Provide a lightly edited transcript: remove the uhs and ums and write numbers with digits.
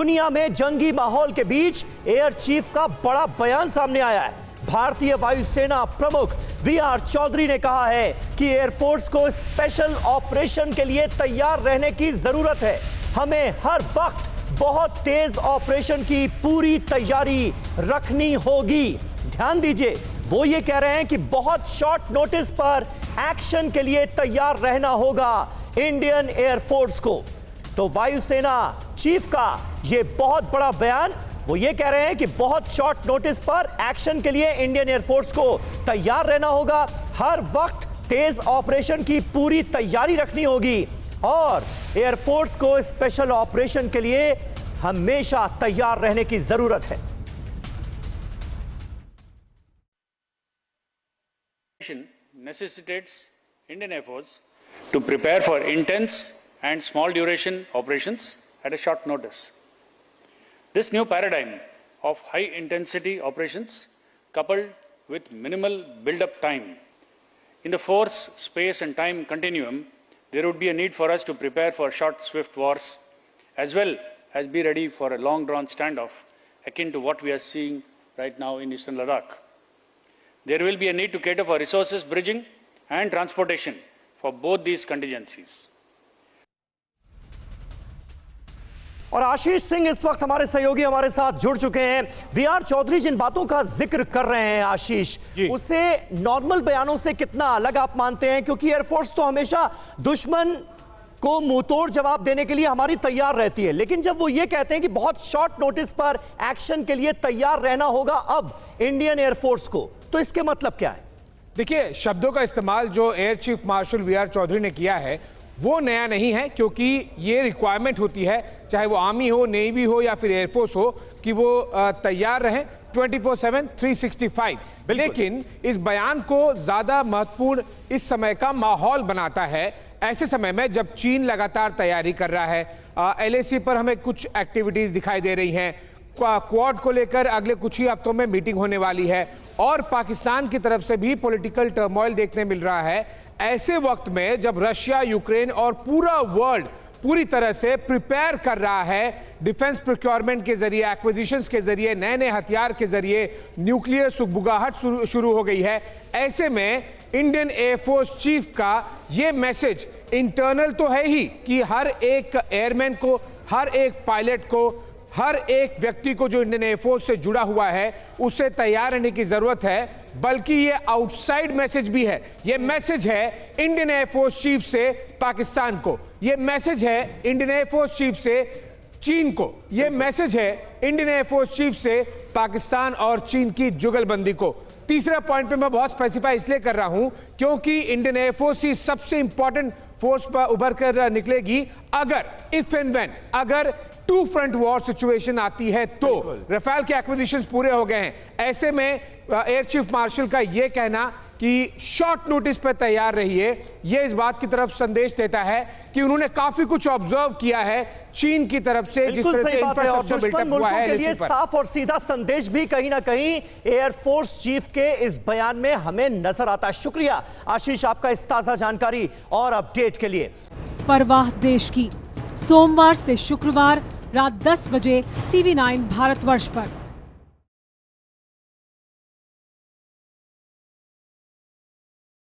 दुनिया में जंगी माहौल के बीच एयर चीफ का बड़ा बयान सामने आया है। भारतीय वायुसेना प्रमुख वीआर चौधरी ने कहा है कि एयरफोर्स को स्पेशल ऑपरेशन के लिए तैयार रहने की जरूरत है। हमें हर वक्त बहुत तेज ऑपरेशन की पूरी तैयारी रखनी होगी। ध्यान दीजिए, वो ये कह रहे हैं कि बहुत शॉर्ट नोटिस पर एक्शन के लिए तैयार रहना होगा इंडियन एयरफोर्स को। तो वायुसेना चीफ का ये बहुत बड़ा बयान, वो ये कह रहे हैं कि बहुत शॉर्ट नोटिस पर एक्शन के लिए इंडियन एयरफोर्स को तैयार रहना होगा, हर वक्त तेज ऑपरेशन की पूरी तैयारी रखनी होगी और एयरफोर्स को स्पेशल ऑपरेशन के लिए हमेशा तैयार रहने की जरूरत है। Necessitates Indian Air Force to prepare for intense and small duration operations at a short notice. This new paradigm of high intensity operations coupled with minimal build-up time in the force, space and time continuum, there would be a need for us to prepare for short, swift wars as well as be ready for a long-drawn standoff akin to what we are seeing right now in eastern Ladakh. There will be a need to cater for resources, bridging and transportation for both these contingencies. और आशीष सिंह इस वक्त हमारे सहयोगी हमारे साथ जुड़ चुके हैं। वीआर चौधरी जिन बातों का जिक्र कर रहे हैं आशीष, उसे नॉर्मल बयानों से कितना अलग आप मानते हैं? क्योंकि एयरफोर्स तो हमेशा दुश्मन को मुंहतोड़ जवाब देने के लिए हमारी तैयार रहती है, लेकिन जब वो ये कहते हैं कि बहुत शॉर्ट नोटिस पर एक्शन के लिए तैयार रहना होगा अब इंडियन एयरफोर्स को, तो इसके मतलब क्या है? देखिए, शब्दों का इस्तेमाल जो air chief marshal VR Chaudhary ने किया है वो नया नहीं है, क्योंकि ये रिक्वायरमेंट होती है, चाहे वो आर्मी हो, नेवी हो या फिर एयरफोर्स हो, कि वो तैयार रहें 24/7 365। लेकिन इस बयान को ज्यादा महत्वपूर्ण इस समय का माहौल बनाता है, ऐसे समय में जब चीन लगातार तैयारी कर रहा है। एलएसी पर हमें कुछ एक्टिविटीज दिखाई दे रही हैं, क्वाड को लेकर अगले कुछ ही हफ्तों में मीटिंग होने वाली है और पाकिस्तान की तरफ से भी पॉलिटिकल टर्मोइल देखने मिल रहा है। ऐसे वक्त में जब रशिया, यूक्रेन और पूरा वर्ल्ड पूरी तरह से प्रिपेयर कर रहा है डिफेंस प्रोक्योरमेंट के जरिए, एक्विजिशंस के जरिए, नए नए हथियार के जरिए, न्यूक्लियर सुगबुगाहट शुरू हो गई है, ऐसे में इंडियन एयरफोर्स चीफ का ये मैसेज इंटरनल तो है ही कि हर एक एयरमैन को, हर एक पायलट को, हर एक व्यक्ति को जो इंडियन एयरफोर्स से जुड़ा हुआ है उसे तैयार रहने की जरूरत है, बल्कि ये आउटसाइड मैसेज भी है। ये मैसेज है इंडियन एयरफोर्स चीफ से पाकिस्तान को, ये मैसेज है इंडियन एयरफोर्स चीफ से चीन को, ये मैसेज है इंडियन एयरफोर्स चीफ से पाकिस्तान और चीन की जुगलबंदी को। तीसरा पॉइंट पे मैं बहुत स्पेसिफाई इसलिए कर रहा हूं क्योंकि इंडियन एयरफोर्स ही सबसे इंपॉर्टेंट फोर्स पर उभर कर निकलेगी अगर इफ एंड व्हेन अगर टू फ्रंट वॉर सिचुएशन आती है तो। राफेल के एक्विजिशंस पूरे हो गए हैं, ऐसे में एयर चीफ मार्शल का यह कहना कि शॉर्ट नोटिस पर तैयार रहिए, यह इस बात की तरफ संदेश देता है कि उन्होंने काफी कुछ ऑब्जर्व किया है चीन की तरफ से, जिस तरह से इंफ्रास्ट्रक्चर बिल्डअप हुआ है। के लिए साफ और सीधा संदेश भी कहीं ना कहीं एयरफोर्स चीफ के इस बयान में हमें नजर आता है। शुक्रिया आशीष आपका इस ताजा जानकारी और अपडेट के लिए। परवाह देश की, सोमवार से शुक्रवार रात 10 बजे TV9 भारतवर्ष पर।